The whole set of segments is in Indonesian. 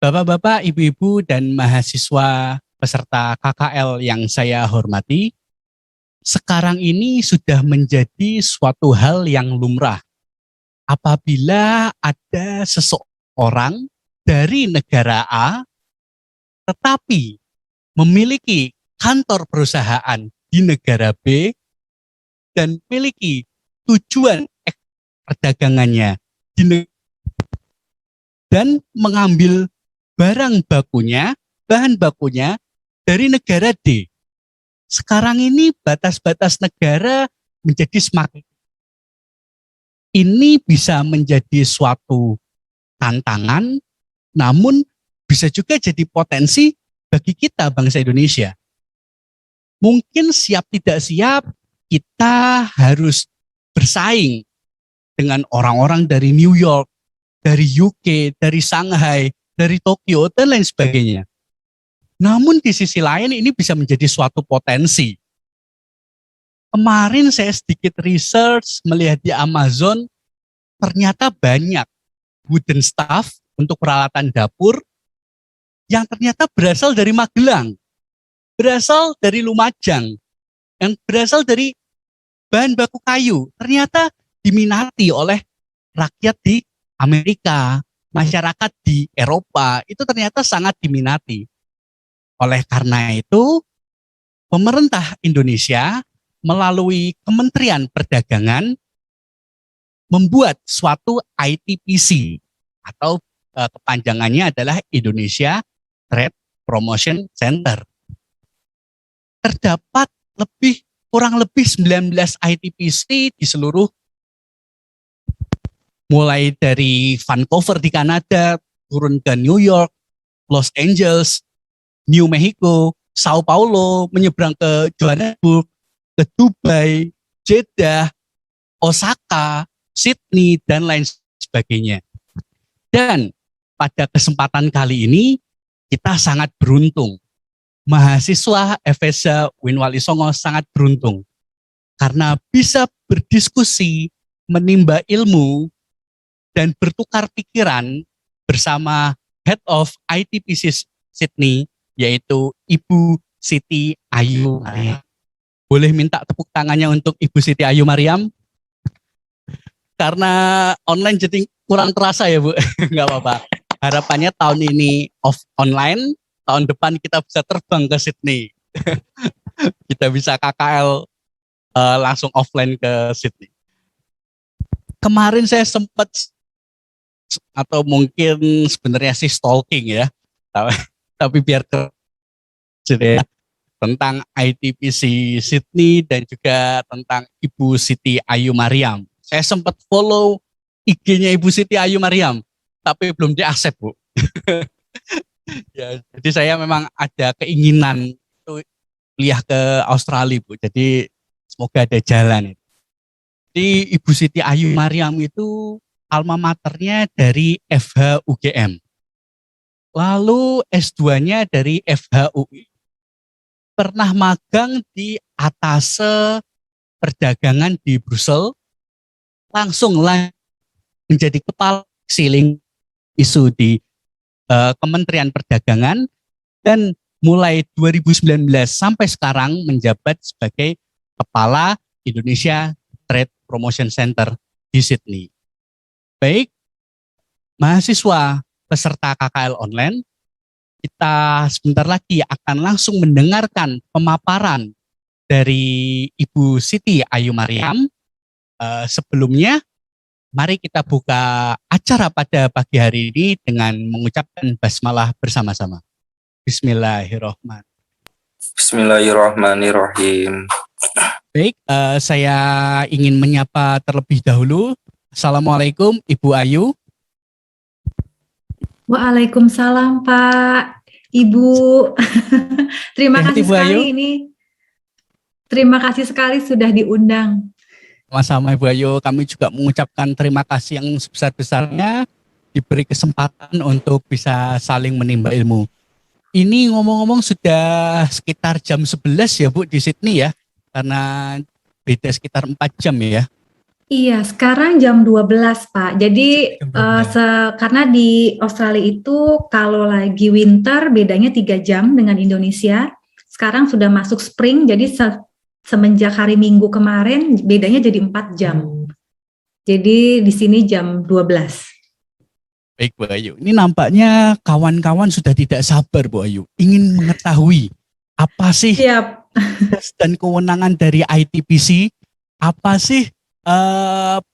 Bapak-bapak, ibu-ibu, dan mahasiswa peserta KKL yang saya hormati, sekarang ini sudah menjadi suatu hal yang lumrah apabila ada seseorang dari negara A tetapi memiliki kantor perusahaan di negara B dan memiliki tujuan perdagangannya di dan mengambil bahan bakunya dari negara D. Sekarang ini batas-batas negara menjadi semakin. Ini bisa menjadi suatu tantangan, namun bisa juga jadi potensi bagi kita bangsa Indonesia. Mungkin siap tidak siap, kita harus bersaing dengan orang-orang dari New York, dari UK, dari Shanghai, dari Tokyo, dan lain sebagainya. Namun di sisi lain ini bisa menjadi suatu potensi. Kemarin saya sedikit research melihat di Amazon, ternyata banyak wooden stuff untuk peralatan dapur yang ternyata berasal dari Magelang, berasal dari Lumajang, yang berasal dari bahan baku kayu, ternyata diminati oleh rakyat di Amerika, masyarakat di Eropa, itu ternyata sangat diminati. Oleh karena itu, pemerintah Indonesia melalui Kementerian Perdagangan membuat suatu ITPC atau kepanjangannya adalah Indonesia Trade Promotion Center. Terdapat kurang lebih 19 ITPC di seluruh, mulai dari Vancouver di Kanada, turun ke New York, Los Angeles, New Mexico, Sao Paulo, menyeberang ke Johannesburg, ke Dubai, Jeddah, Osaka, Sydney, dan lain sebagainya. Dan pada kesempatan kali ini, kita sangat beruntung. Mahasiswa FSA Winwali Songo sangat beruntung. Karena bisa berdiskusi, menimba ilmu, dan bertukar pikiran bersama Head of ITPC Sydney, yaitu Ibu Siti Ayu Mariam. Boleh minta tepuk tangannya untuk Ibu Siti Ayu Mariam? Karena online jadi kurang terasa ya Bu, nggak apa-apa. Harapannya tahun ini online, tahun depan kita bisa terbang ke Sydney. Kita bisa KKL langsung offline ke Sydney. Kemarin saya sempat, atau mungkin sebenarnya sih stalking ya, tapi biar tentang ITPC Sydney dan juga tentang Ibu Siti Ayu Mariam. Saya sempat follow IG-nya Ibu Siti Ayu Mariam, tapi belum di-accept Bu. Ya, jadi saya memang ada keinginan itu kuliah ke Australia Bu, jadi semoga ada jalan. Jadi Ibu Siti Ayu Mariam itu alma maternya dari FH UGM. Lalu S2-nya dari FH UI. Pernah magang di Atase Perdagangan di Brussel, langsung menjadi kepala siling isu di Kementerian Perdagangan, dan mulai 2019 sampai sekarang menjabat sebagai Kepala Indonesia Trade Promotion Center di Sydney. Baik, mahasiswa peserta KKL online, kita sebentar lagi akan langsung mendengarkan pemaparan dari Ibu Siti Ayu Mariam. Sebelumnya, mari kita buka acara pada pagi hari ini dengan mengucapkan basmalah bersama-sama. Bismillahirrahmanirrahim. Bismillahirrahmanirrahim. Baik, saya ingin menyapa terlebih dahulu. Assalamualaikum Ibu Ayu. Waalaikumsalam Pak, Ibu. Terima kasih Ibu sekali Ayu. ini. Terima kasih sekali sudah diundang. Sama-sama Ibu Ayu, kami juga mengucapkan terima kasih yang sebesar-besarnya diberi kesempatan untuk bisa saling menimba ilmu. Ini ngomong-ngomong sudah sekitar jam 11 ya Bu di Sydney ya, karena beda sekitar 4 jam ya. Iya, sekarang jam 12, Pak. Jadi Jam 12. karena di Australia itu kalau lagi winter bedanya 3 jam dengan Indonesia. Sekarang sudah masuk spring, jadi semenjak hari Minggu kemarin bedanya jadi 4 jam. Jadi di sini jam 12. Baik Bu Ayu, ini nampaknya kawan-kawan sudah tidak sabar Bu Ayu, ingin mengetahui apa sih Siap. tugas dan kewenangan dari ITPC, apa sih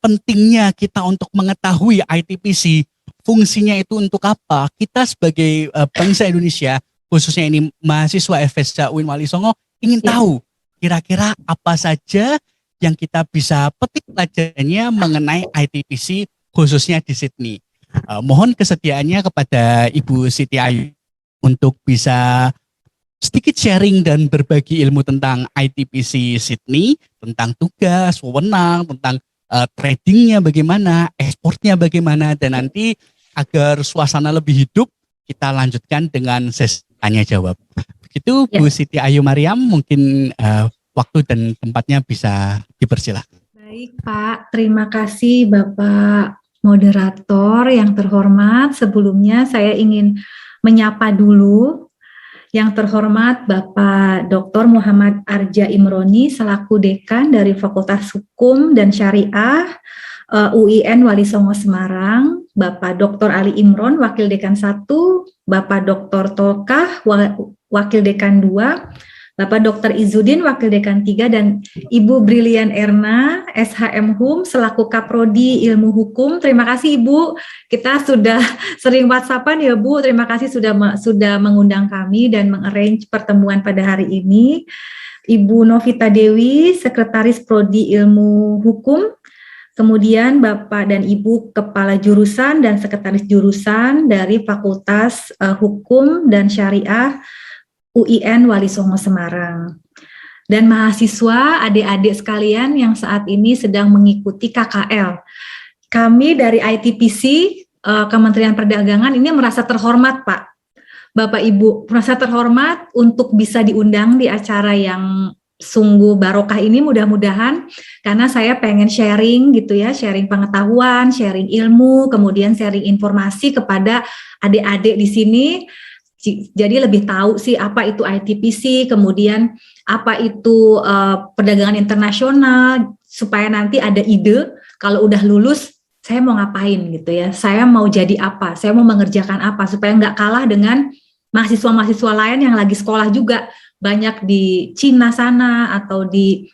pentingnya kita untuk mengetahui ITPC, fungsinya itu untuk apa? Kita sebagai bangsa Indonesia, khususnya ini mahasiswa FSJ UIN Wali Songo, ingin Ya. tahu kira-kira apa saja yang kita bisa petik pelajarannya mengenai ITPC khususnya di Sydney. Mohon kesediaannya kepada Ibu Siti Ayu untuk bisa sedikit sharing dan berbagi ilmu tentang ITPC Sydney, tentang tugas, wewenang, tentang tradingnya bagaimana, ekspornya bagaimana, dan nanti agar suasana lebih hidup, kita lanjutkan dengan sesi tanya jawab. Begitu Ya. Bu Siti Ayu Mariam, mungkin waktu dan tempatnya bisa dipersilahkan. Baik, Pak. Terima kasih Bapak moderator yang terhormat. Sebelumnya saya ingin menyapa dulu yang terhormat Bapak Dr. Muhammad Arja Imroni selaku Dekan dari Fakultas Hukum dan Syariah UIN Wali Songo Semarang, Bapak Dr. Ali Imron Wakil Dekan 1, Bapak Dr. Tolkah Wakil Dekan 2, Bapak Dr. Izudin Wakil Dekan 3, dan Ibu Brilian Erna SHM HUM selaku Kaprodi Ilmu Hukum. Terima kasih Ibu, kita sudah sering WhatsAppan ya Bu. Terima kasih sudah mengundang kami dan mengarrange pertemuan pada hari ini. Ibu Novita Dewi, Sekretaris Prodi Ilmu Hukum. Kemudian Bapak dan Ibu Kepala Jurusan dan Sekretaris Jurusan dari Fakultas Hukum dan Syariah UIN Wali Songo Semarang. Dan mahasiswa, adik-adik sekalian yang saat ini sedang mengikuti KKL. Kami dari ITPC, Kementerian Perdagangan ini merasa terhormat Pak. Bapak Ibu, merasa terhormat untuk bisa diundang di acara yang sungguh barokah ini, mudah-mudahan, karena saya pengen sharing gitu ya, sharing pengetahuan, sharing ilmu, kemudian sharing informasi kepada adik-adik di sini. Jadi lebih tahu sih apa itu ITPC, kemudian apa itu perdagangan internasional, supaya nanti ada ide kalau udah lulus saya mau ngapain gitu ya, saya mau jadi apa, saya mau mengerjakan apa, supaya nggak kalah dengan mahasiswa-mahasiswa lain yang lagi sekolah juga, banyak di Cina sana atau di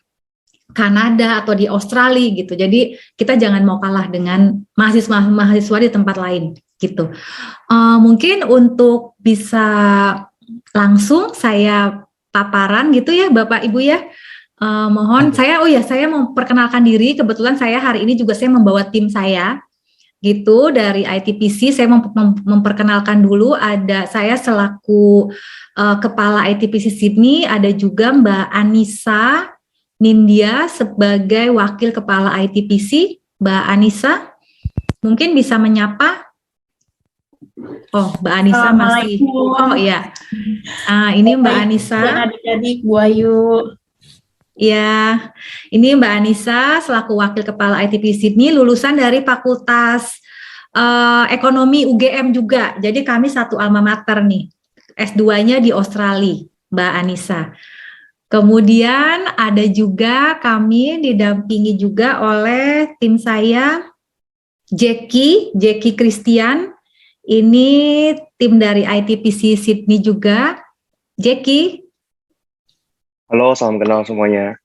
Kanada atau di Australia gitu. Jadi kita jangan mau kalah dengan mahasiswa di tempat lain gitu. Mungkin untuk bisa langsung saya paparan gitu ya Bapak Ibu ya. Mohon saya mau perkenalkan diri. Kebetulan saya hari ini juga saya membawa tim saya gitu dari ITPC. Saya memperkenalkan dulu, ada saya selaku Kepala ITPC Sydney, ada juga Mbak Anissa Nindya sebagai Wakil Kepala ITPC. Mbak Anissa mungkin bisa menyapa. Oh, Mbak Anissa masih. Oh iya. Ini Mbak Anissa. Adik-adik Bu Ayu. Ya, ini Mbak Anissa selaku Wakil Kepala ITPC Sydney, lulusan dari Fakultas Ekonomi UGM juga. Jadi kami satu alma mater nih. S2-nya di Australia, Mbak Anissa. Kemudian ada juga kami didampingi juga oleh tim saya, Jackie Christian. Ini tim dari ITPC Sydney juga. Jackie. Halo, salam kenal semuanya.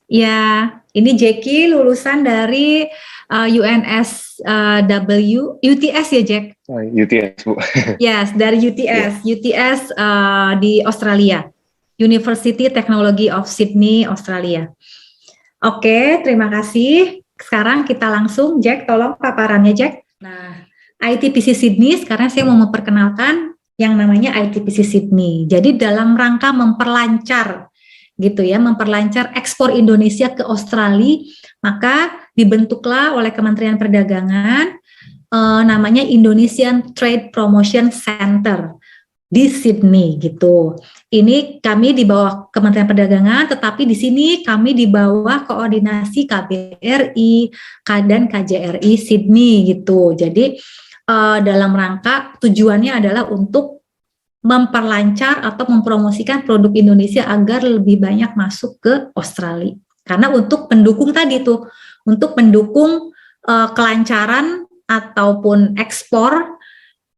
Ya, ini Jackie lulusan dari UTS ya Jack? UTS Bu. Yes, dari UTS. UTS di Australia. University Technology of Sydney, Australia. Oke, terima kasih. Sekarang kita langsung, Jack, tolong paparannya Jack. Nah, ITPC Sydney, sekarang saya mau memperkenalkan yang namanya ITPC Sydney. Jadi dalam rangka memperlancar gitu ya, memperlancar ekspor Indonesia ke Australia, maka dibentuklah oleh Kementerian Perdagangan namanya Indonesian Trade Promotion Center. di Sydney gitu. Ini kami di bawah Kementerian Perdagangan, tetapi di sini kami di bawah koordinasi KBRI dan KJRI Sydney gitu. Jadi dalam rangka tujuannya adalah untuk memperlancar atau mempromosikan produk Indonesia agar lebih banyak masuk ke Australia. Karena untuk pendukung tadi tuh, untuk mendukung kelancaran ataupun ekspor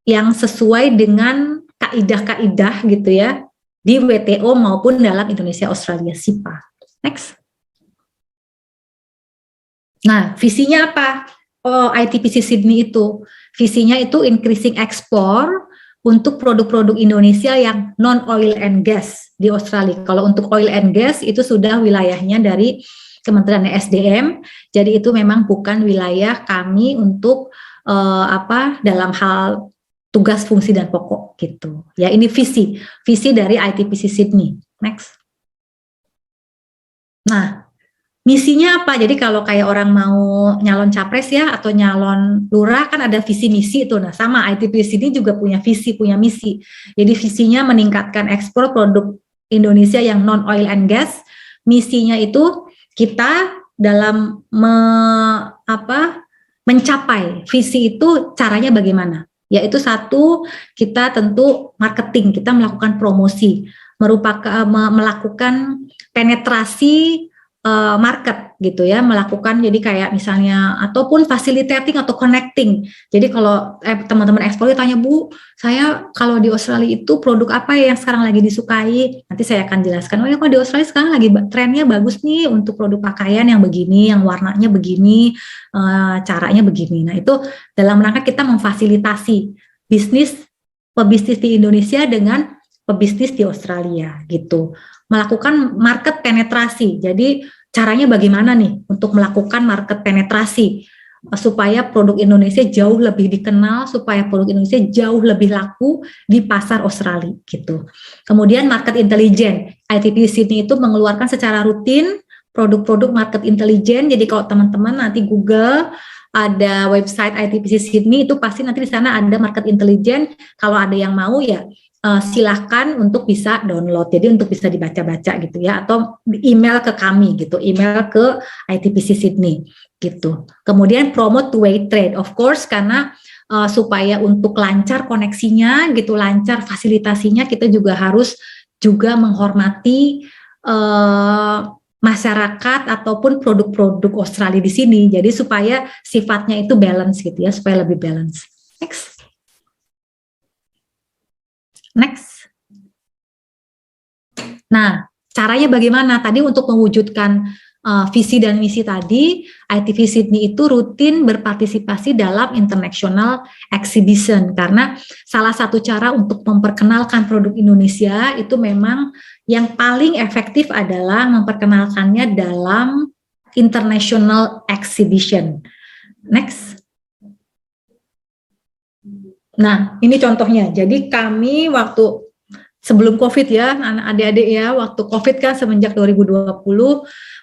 yang sesuai dengan kaidah-kaidah gitu ya di WTO maupun dalam Indonesia Australia SIPA. Next. Nah, visinya apa? ITPC Sydney itu visinya itu increasing ekspor untuk produk-produk Indonesia yang non oil and gas di Australia. Kalau untuk oil and gas itu sudah wilayahnya dari Kementerian SDM, jadi itu memang bukan wilayah kami untuk dalam hal tugas, fungsi, dan pokok gitu. Ya, ini visi dari ITPC Sydney. Next. Nah, misinya apa? Jadi kalau kayak orang mau nyalon capres ya atau nyalon lurah kan ada visi misi itu. Nah, sama ITPC Sydney juga punya visi, punya misi. Jadi visinya meningkatkan ekspor produk Indonesia yang non oil and gas. Misinya itu kita dalam mencapai visi itu caranya bagaimana? Yaitu satu, kita tentu marketing, kita melakukan promosi, melakukan penetrasi market gitu ya, melakukan jadi kayak misalnya ataupun facilitating atau connecting. Jadi kalau teman-teman ekspor tanya, Bu, saya kalau di Australia itu produk apa yang sekarang lagi disukai? Nanti saya akan jelaskan. Oh ya, kalau di Australia sekarang lagi trennya bagus nih untuk produk pakaian yang begini, yang warnanya begini, caranya begini. Nah, itu dalam rangka kita memfasilitasi pebisnis di Indonesia dengan pebisnis di Australia gitu. Melakukan market penetrasi. Jadi caranya bagaimana nih untuk melakukan market penetrasi supaya produk Indonesia jauh lebih dikenal, supaya produk Indonesia jauh lebih laku di pasar Australia gitu. Kemudian market intelligence. ITPC Sydney itu mengeluarkan secara rutin produk-produk market intelligence. Jadi kalau teman-teman nanti Google ada website ITPC Sydney itu pasti nanti di sana ada market intelligence. Kalau ada yang mau ya silahkan untuk bisa download, jadi untuk bisa dibaca-baca gitu ya, atau email ke kami gitu, email ke ITPC Sydney gitu. Kemudian promote two-way trade, of course, karena supaya untuk lancar koneksinya gitu, lancar fasilitasinya, kita juga harus juga menghormati masyarakat ataupun produk-produk Australia di sini, jadi supaya sifatnya itu balance gitu ya, supaya lebih balance. Next. Nah, caranya bagaimana? Tadi untuk mewujudkan visi dan misi tadi, ITPC Sydney itu rutin berpartisipasi dalam international exhibition karena salah satu cara untuk memperkenalkan produk Indonesia itu memang yang paling efektif adalah memperkenalkannya dalam international exhibition. Next. Nah, ini contohnya. Jadi kami waktu sebelum COVID ya, adik-adik ya, waktu COVID kan semenjak 2020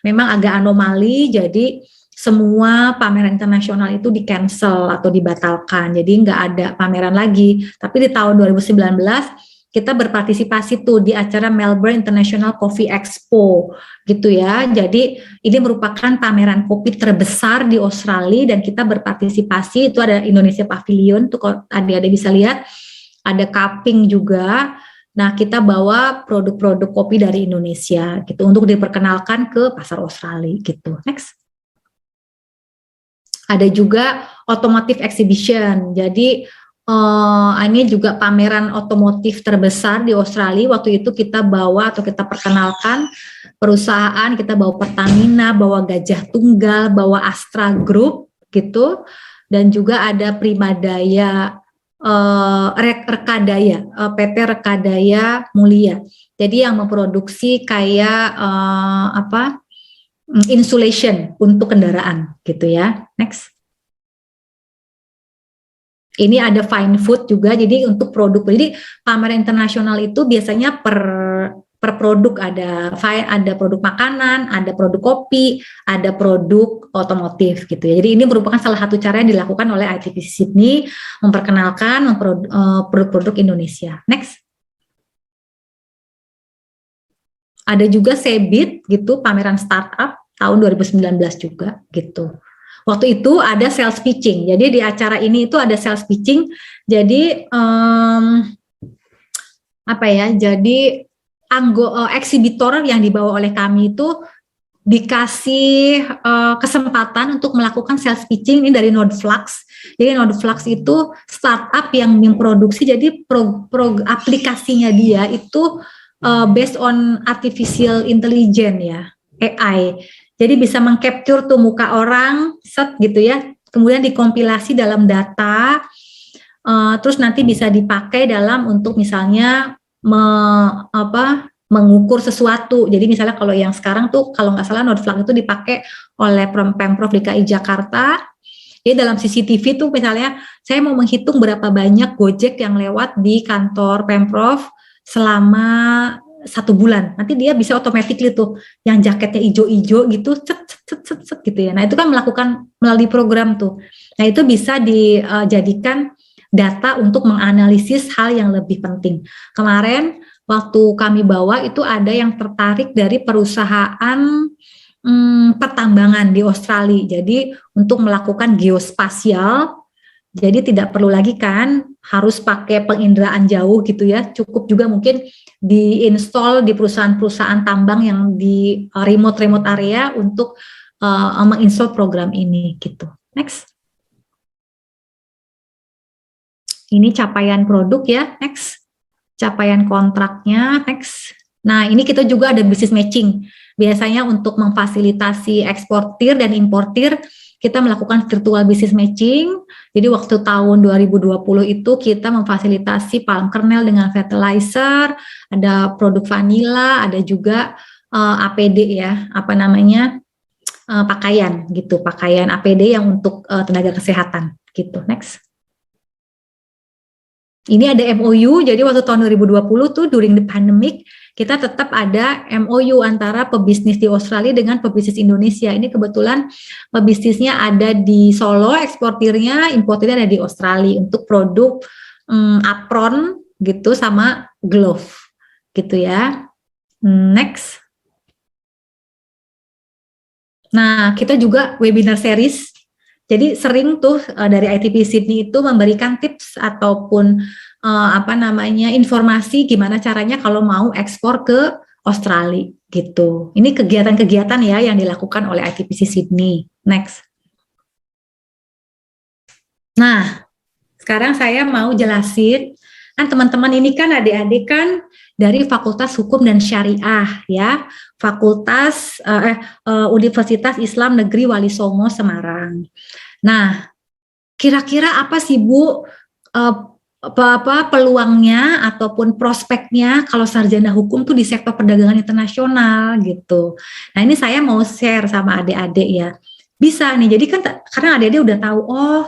memang agak anomali, jadi semua pameran internasional itu di-cancel atau dibatalkan. Jadi nggak ada pameran lagi. Tapi di tahun 2019 kita berpartisipasi tuh di acara Melbourne International Coffee Expo gitu ya. Jadi ini merupakan pameran kopi terbesar di Australia dan kita berpartisipasi, itu ada Indonesia Pavilion tuh kalau adik-adik bisa lihat, ada cupping juga. Nah, kita bawa produk-produk kopi dari Indonesia gitu untuk diperkenalkan ke pasar Australia gitu. Next. Ada juga automotive exhibition. Jadi ini juga pameran otomotif terbesar di Australia. Waktu itu kita bawa atau kita perkenalkan perusahaan, kita bawa Pertamina, bawa Gajah Tunggal, bawa Astra Group gitu, dan juga ada Primadaya, Rekadaya, PT Rekadaya Mulia. Jadi yang memproduksi kayak insulation untuk kendaraan gitu ya. Next. Ini ada fine food juga, jadi untuk produk. Jadi pameran internasional itu biasanya per produk, ada produk makanan, ada produk kopi, ada produk otomotif gitu ya. Jadi ini merupakan salah satu cara yang dilakukan oleh ITPC Sydney memperkenalkan produk-produk Indonesia. Next. ada juga Cebit gitu, pameran startup tahun 2019 juga gitu. Waktu itu ada sales pitching. Jadi di acara ini itu ada sales pitching. Jadi Jadi eksibitor yang dibawa oleh kami itu dikasih kesempatan untuk melakukan sales pitching ini dari Nodeflux. Jadi Nodeflux itu startup yang memproduksi, jadi aplikasinya dia itu based on artificial intelligence ya, AI. Jadi bisa mengcapture tuh muka orang, set gitu ya, kemudian dikompilasi dalam data, terus nanti bisa dipakai dalam untuk misalnya mengukur sesuatu. Jadi misalnya kalau yang sekarang tuh kalau nggak salah Nodeflux itu dipakai oleh Pemprov DKI Jakarta. Jadi dalam CCTV tuh misalnya saya mau menghitung berapa banyak Gojek yang lewat di kantor Pemprov selama 1 bulan. Nanti dia bisa automatically tuh yang jaketnya hijau-hijau gitu, cet gitu ya. Nah itu kan melakukan melalui program tuh. Nah itu bisa dijadikan data untuk menganalisis hal yang lebih penting. Kemarin waktu kami bawa itu ada yang tertarik dari perusahaan pertambangan di Australia. Jadi untuk melakukan geospasial, jadi tidak perlu lagi kan harus pakai penginderaan jauh gitu ya. Cukup juga mungkin diinstal di perusahaan-perusahaan tambang yang di remote area untuk menginstall program ini gitu. Next. Ini capaian produk ya, next. Capaian kontraknya, next. Nah, ini kita juga ada business matching. Biasanya untuk memfasilitasi eksportir dan importir, kita melakukan virtual business matching. Jadi waktu tahun 2020 itu kita memfasilitasi palm kernel dengan fertilizer, ada produk vanilla, ada juga APD ya, pakaian gitu, pakaian APD yang untuk tenaga kesehatan gitu. Next. Ini ada MOU, jadi waktu tahun 2020 tuh during the pandemic, kita tetap ada MOU antara pebisnis di Australia dengan pebisnis Indonesia. Ini kebetulan pebisnisnya ada di Solo, eksportirnya, importirnya ada di Australia untuk produk apron gitu sama glove gitu ya. Next. Nah, kita juga webinar series. Jadi sering tuh dari ITP Sydney itu memberikan tips ataupun informasi gimana caranya kalau mau ekspor ke Australia gitu. Ini kegiatan-kegiatan ya yang dilakukan oleh ITPC Sydney. Next. Nah, sekarang saya mau jelasin, kan teman-teman ini kan adik-adik kan dari Fakultas Hukum dan Syariah ya, Universitas Islam Negeri Wali Songo Semarang. Nah, kira-kira apa sih Bu peluangnya ataupun prospeknya kalau sarjana hukum tuh di sektor perdagangan internasional gitu. Nah, ini saya mau share sama adik-adik ya. Bisa nih, jadi kan karena adik-adik udah tahu, oh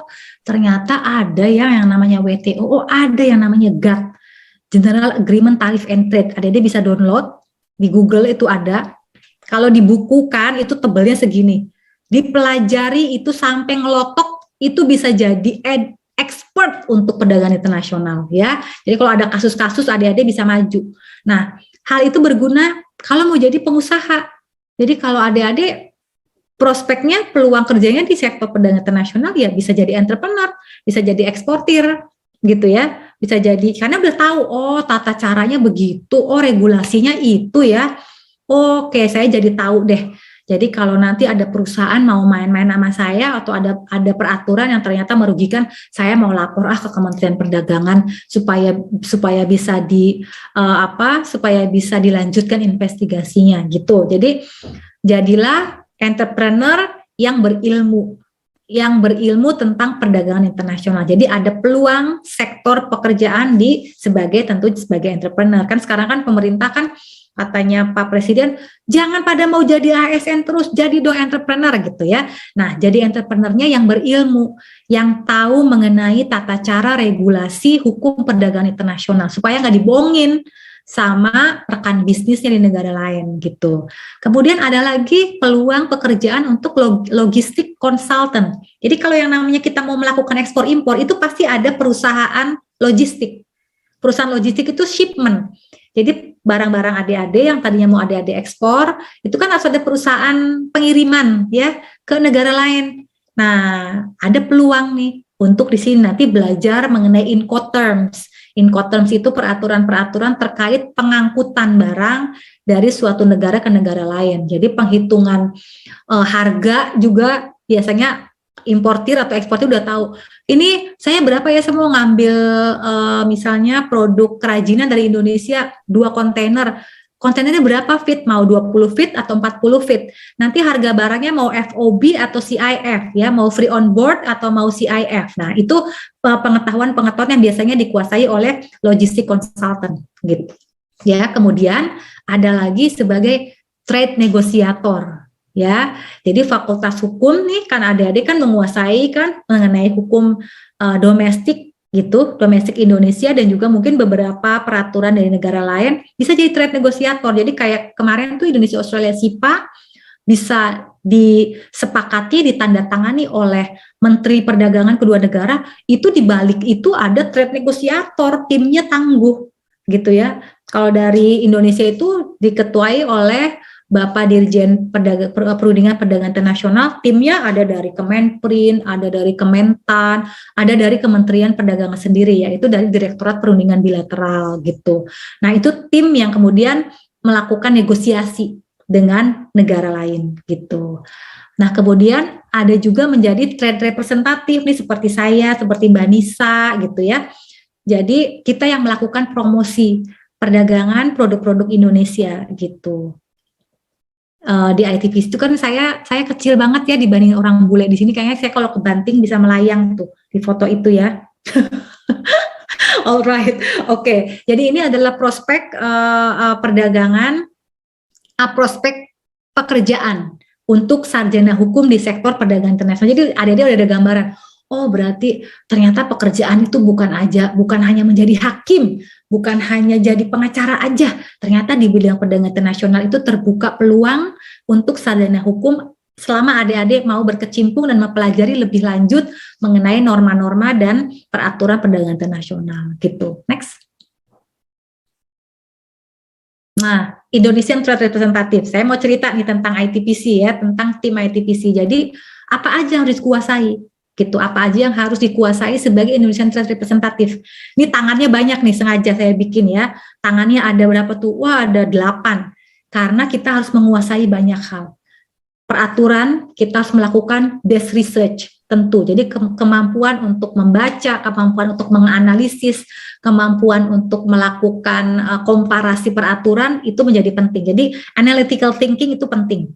ternyata ada yang namanya WTO, oh ada yang namanya GATT, General Agreement Tariff and Trade. Adik-adik bisa download, di Google itu ada. Kalau dibukukan itu tebalnya segini. Dipelajari itu sampai ngelotok, itu bisa jadi expert untuk perdagangan internasional ya. Jadi kalau ada kasus-kasus adik-adik bisa maju. Nah, hal itu berguna kalau mau jadi pengusaha. Jadi kalau adik-adik prospeknya peluang kerjanya di sektor perdagangan internasional ya bisa jadi entrepreneur, bisa jadi eksportir gitu ya. Bisa jadi karena udah tahu oh tata caranya begitu, oh regulasinya itu ya. Oke, saya jadi tahu deh. Jadi kalau nanti ada perusahaan mau main-main sama saya atau ada peraturan yang ternyata merugikan, saya mau lapor ke Kementerian Perdagangan supaya bisa supaya bisa dilanjutkan investigasinya gitu. Jadi jadilah entrepreneur yang berilmu tentang perdagangan internasional. Jadi ada peluang sektor pekerjaan sebagai entrepreneur. Kan sekarang kan pemerintah kan katanya Pak Presiden, jangan pada mau jadi ASN terus, jadi dong entrepreneur gitu ya. Nah, jadi entrepreneurnya yang berilmu, yang tahu mengenai tata cara regulasi hukum perdagangan internasional, supaya nggak dibohongin sama rekan bisnisnya di negara lain gitu. Kemudian ada lagi peluang pekerjaan untuk logistik consultant. Jadi kalau yang namanya kita mau melakukan ekspor impor, itu pasti ada perusahaan logistik. Perusahaan logistik itu shipment. Jadi barang-barang adik-adik yang tadinya mau adik-adik ekspor, itu kan harus ada perusahaan pengiriman ya ke negara lain. Nah, ada peluang nih untuk di sini nanti belajar mengenai Incoterms. Incoterms itu peraturan-peraturan terkait pengangkutan barang dari suatu negara ke negara lain. Jadi penghitungan harga juga biasanya importir atau eksportir udah tahu. Ini saya berapa ya, saya mau ngambil misalnya produk kerajinan dari Indonesia 2 kontainer. Kontainernya berapa feet? Mau 20 feet atau 40 feet? Nanti harga barangnya mau FOB atau CIF ya, mau free on board atau mau CIF. Nah, itu pengetahuan-pengetahuan yang biasanya dikuasai oleh logistik consultant gitu. Ya, kemudian ada lagi sebagai trade negotiator. Ya, jadi fakultas hukum nih kan adik-adik kan menguasai kan mengenai hukum domestik gitu, domestik Indonesia dan juga mungkin beberapa peraturan dari negara lain bisa jadi trade negotiator. Jadi kayak kemarin tuh Indonesia Australia SIPA bisa disepakati, ditandatangani oleh Menteri Perdagangan kedua negara, itu di balik itu ada trade negotiator, timnya tangguh gitu ya. Kalau dari Indonesia itu diketuai oleh Bapak Dirjen Perundingan Perdagangan Internasional, timnya ada dari Kemenprin, ada dari Kementan, ada dari Kementerian Perdagangan sendiri, yaitu dari Direktorat Perundingan Bilateral gitu. Nah, itu tim yang kemudian melakukan negosiasi dengan negara lain gitu. Nah, kemudian ada juga menjadi trade representatif nih seperti saya, seperti Mbak Nisa gitu ya. Jadi kita yang melakukan promosi perdagangan produk-produk Indonesia gitu. Di ITPC itu kan saya kecil banget ya dibanding orang bule di sini, kayaknya saya kalau ke Banting bisa melayang tuh di foto itu ya. Alright, oke. Jadi ini adalah prospek perdagangan, prospek pekerjaan untuk sarjana hukum di sektor perdagangan internasional. Jadi ada gambaran. Oh, berarti ternyata pekerjaan itu bukan hanya menjadi hakim, bukan hanya jadi pengacara aja. Ternyata di bidang perdagangan internasional itu terbuka peluang untuk sarjana hukum selama adik-adik mau berkecimpung dan mempelajari lebih lanjut mengenai norma-norma dan peraturan perdagangan internasional gitu. Next. Nah, Indonesian Trade Representative. Saya mau cerita nih tentang ITPC ya, tentang tim ITPC. Jadi, apa aja yang harus dikuasai? Gitu, apa aja yang harus dikuasai sebagai Indonesian Trade Representative. Ini tangannya banyak nih, sengaja saya bikin ya. Tangannya ada berapa tuh? Wah, ada 8. Karena kita harus menguasai banyak hal. Peraturan, kita harus melakukan desk research, tentu. Jadi kemampuan untuk membaca, kemampuan untuk menganalisis, kemampuan untuk melakukan komparasi peraturan, itu menjadi penting. Jadi analytical thinking itu penting.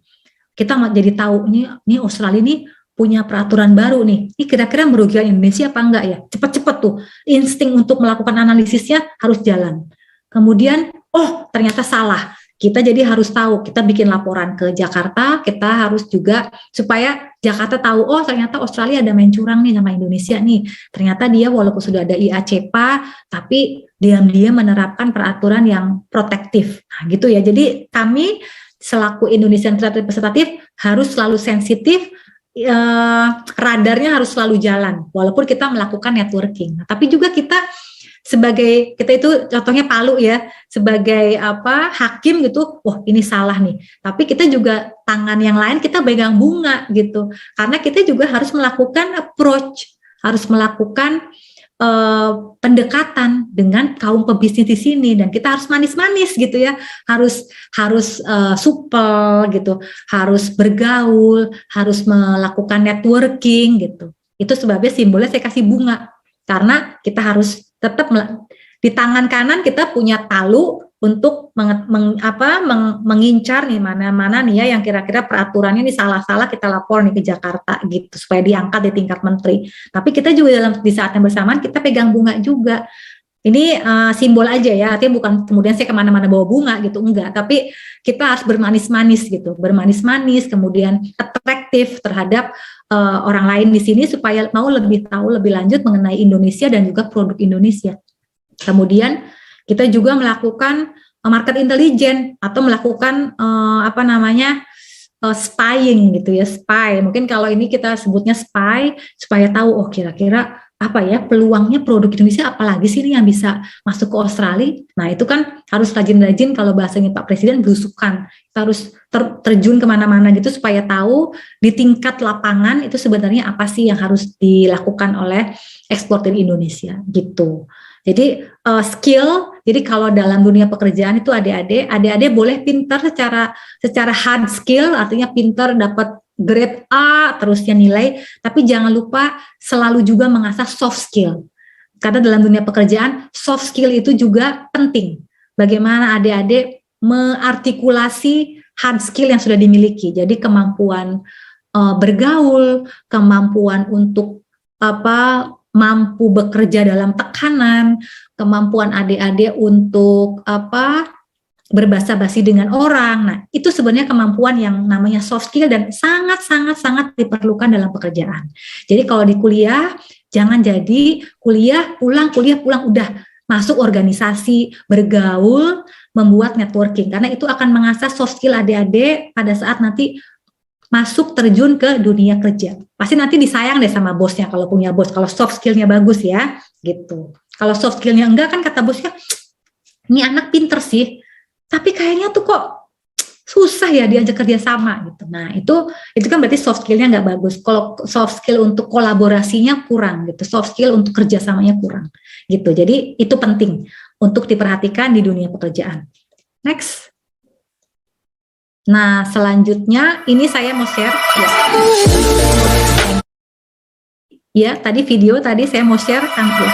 Kita jadi tahu, ini Australia ini punya peraturan baru nih, ini kira-kira merugikan Indonesia apa enggak ya? Cepat-cepat tuh, insting untuk melakukan analisisnya harus jalan. Kemudian, oh ternyata salah, kita jadi harus tahu, kita bikin laporan ke Jakarta, kita harus juga supaya Jakarta tahu, oh ternyata Australia ada main curang nih sama Indonesia nih, ternyata dia walaupun sudah ada IACPA, tapi diam-diam menerapkan peraturan yang protektif, nah gitu ya. Jadi kami selaku Indonesian Trade Representative harus selalu sensitif, radarnya harus selalu jalan walaupun kita melakukan networking. Nah, tapi juga kita itu contohnya Palu ya, sebagai hakim gitu, wah ini salah nih. Tapi kita juga tangan yang lain kita pegang bunga gitu. Karena kita juga harus melakukan approach, harus melakukan pendekatan dengan kaum pebisnis di sini, dan kita harus manis-manis gitu ya, harus supel gitu, harus bergaul, harus melakukan networking gitu. Itu sebabnya simbolnya saya kasih bunga, karena kita harus tetap di tangan kanan kita punya talu untuk mengincar nih mana-mana nih ya yang kira-kira peraturannya ini salah-salah, kita lapor nih ke Jakarta gitu supaya diangkat di tingkat menteri. Tapi kita juga di saat yang bersamaan kita pegang bunga juga. Ini simbol aja ya, artinya bukan kemudian saya kemana-mana bawa bunga gitu, enggak. Tapi kita harus bermanis-manis gitu, bermanis-manis, kemudian atraktif terhadap orang lain di sini supaya mau lebih tahu lebih lanjut mengenai Indonesia dan juga produk Indonesia. Kemudian kita juga melakukan market intelligence atau melakukan spying gitu ya, spy. Mungkin kalau ini kita sebutnya spy supaya tahu, oh kira-kira peluangnya produk Indonesia apalagi sih ini yang bisa masuk ke Australia. Nah itu kan harus rajin-rajin, kalau bahasanya Pak Presiden belusukan, kita harus terjun kemana-mana gitu supaya tahu di tingkat lapangan itu sebenarnya apa sih yang harus dilakukan oleh eksportir Indonesia gitu. Jadi skill, jadi kalau dalam dunia pekerjaan itu adik-adik boleh pintar secara hard skill, artinya pintar dapat grade A terusnya nilai, tapi jangan lupa selalu juga mengasah soft skill. Karena dalam dunia pekerjaan, soft skill itu juga penting. Bagaimana adik-adik mengartikulasi hard skill yang sudah dimiliki. Jadi kemampuan bergaul, kemampuan untuk mampu bekerja dalam tekanan, kemampuan adik-adik untuk berbahasa-basi dengan orang. Nah, itu sebenarnya kemampuan yang namanya soft skill dan sangat diperlukan dalam pekerjaan. Jadi kalau di kuliah, jangan jadi kuliah pulang, udah masuk organisasi, bergaul, membuat networking. Karena itu akan mengasah soft skill adik-adik pada saat nanti masuk terjun ke dunia kerja. Pasti nanti disayang deh sama bosnya kalau punya bos, kalau soft skillnya bagus ya, gitu. Kalau soft skillnya enggak kan kata bosnya, ini anak pinter sih, tapi kayaknya tuh kok susah ya diajak kerja sama gitu. Nah itu kan berarti soft skillnya nggak bagus. Kalau soft skill untuk kolaborasinya kurang gitu, soft skill untuk kerjasamanya kurang gitu. Jadi itu penting untuk diperhatikan di dunia pekerjaan. Next. Nah selanjutnya ini saya mau share. Ya tadi video tadi saya mau share kampus.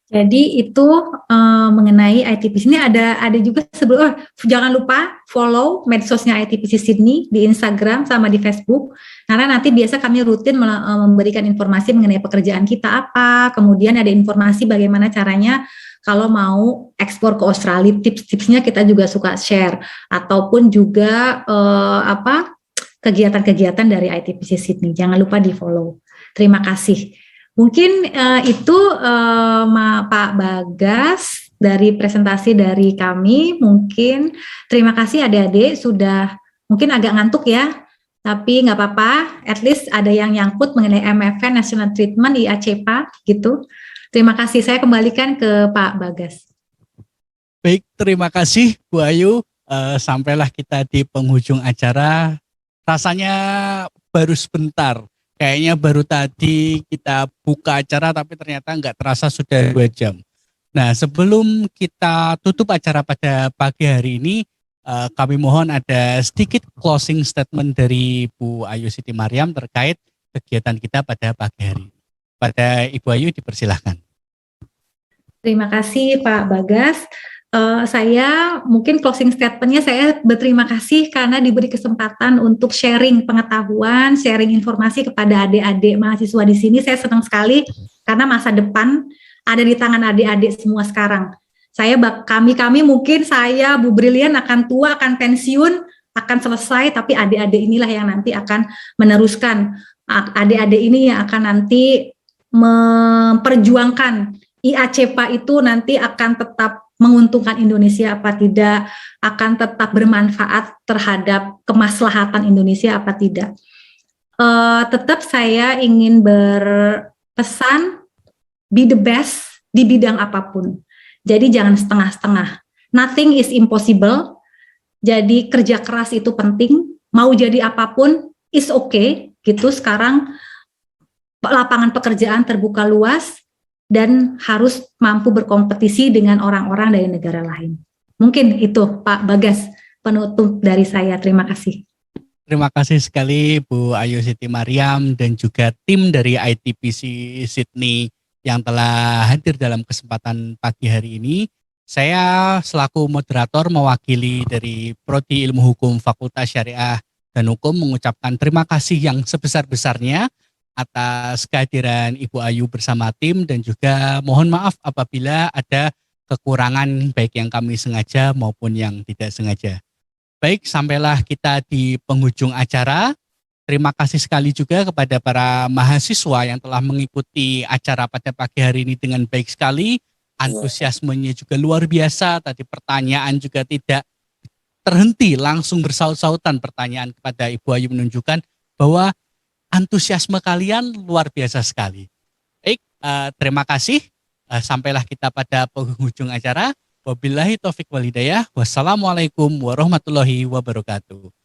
Jadi itu mengenai ITPC ini ada juga sebelum jangan lupa follow medsosnya ITPC Sydney di Instagram sama di Facebook karena nanti biasa kami rutin memberikan informasi mengenai pekerjaan kita apa, kemudian ada informasi bagaimana caranya kalau mau ekspor ke Australia, tips-tipsnya kita juga suka share ataupun juga kegiatan-kegiatan dari ITPC Sydney. Jangan lupa di follow. Terima kasih. Mungkin itu Pak Bagas dari presentasi dari kami. Mungkin terima kasih adik-adik sudah mungkin agak ngantuk ya, tapi nggak apa-apa. At least ada yang nyangkut mengenai MFN National Treatment IACPA gitu. Terima kasih. Saya kembalikan ke Pak Bagas. Baik, terima kasih Bu Ayu. Sampailah kita di penghujung acara. Rasanya baru sebentar. Kayaknya baru tadi kita buka acara tapi ternyata nggak terasa sudah 2 jam. Nah, sebelum kita tutup acara pada pagi hari ini, kami mohon ada sedikit closing statement dari Bu Ayu Siti Mariam terkait kegiatan kita pada pagi hari. Pada Ibu Ayu dipersilahkan. Terima kasih Pak Bagas. Saya mungkin closing statement-nya saya berterima kasih karena diberi kesempatan untuk sharing pengetahuan, sharing informasi kepada adik-adik mahasiswa di sini. Saya senang sekali karena masa depan ada di tangan adik-adik semua sekarang. Kami mungkin saya Bu Brilian akan tua, akan pensiun, akan selesai, tapi adik-adik inilah yang nanti akan meneruskan. Adik-adik ini yang akan nanti memperjuangkan IACPA itu nanti akan tetap menguntungkan Indonesia apa tidak, akan tetap bermanfaat terhadap kemaslahatan Indonesia apa tidak. Tetap saya ingin berpesan, be the best di bidang apapun. Jadi jangan setengah-setengah. Nothing is impossible. Jadi kerja keras itu penting. Mau jadi apapun is okay. Gitu sekarang lapangan pekerjaan terbuka luas. Dan harus mampu berkompetisi dengan orang-orang dari negara lain. Mungkin itu Pak Bagas penutup dari saya. Terima kasih. Terima kasih sekali Bu Ayu Siti Mariam dan juga tim dari ITPC Sydney yang telah hadir dalam kesempatan pagi hari ini. Saya selaku moderator mewakili dari Prodi Ilmu Hukum Fakultas Syariah dan Hukum mengucapkan terima kasih yang sebesar-besarnya atas kehadiran Ibu Ayu bersama tim dan juga mohon maaf apabila ada kekurangan baik yang kami sengaja maupun yang tidak sengaja. Baik, sampailah kita di penghujung acara. Terima kasih sekali juga kepada para mahasiswa yang telah mengikuti acara pada pagi hari ini dengan baik sekali. Antusiasmenya juga luar biasa, tadi pertanyaan juga tidak terhenti, langsung bersaut-sautan pertanyaan kepada Ibu Ayu menunjukkan bahwa antusiasme kalian luar biasa sekali. Baik, terima kasih. Sampailah kita pada penghujung acara. Wabillahi taufik wal hidayah. Wassalamualaikum warahmatullahi wabarakatuh.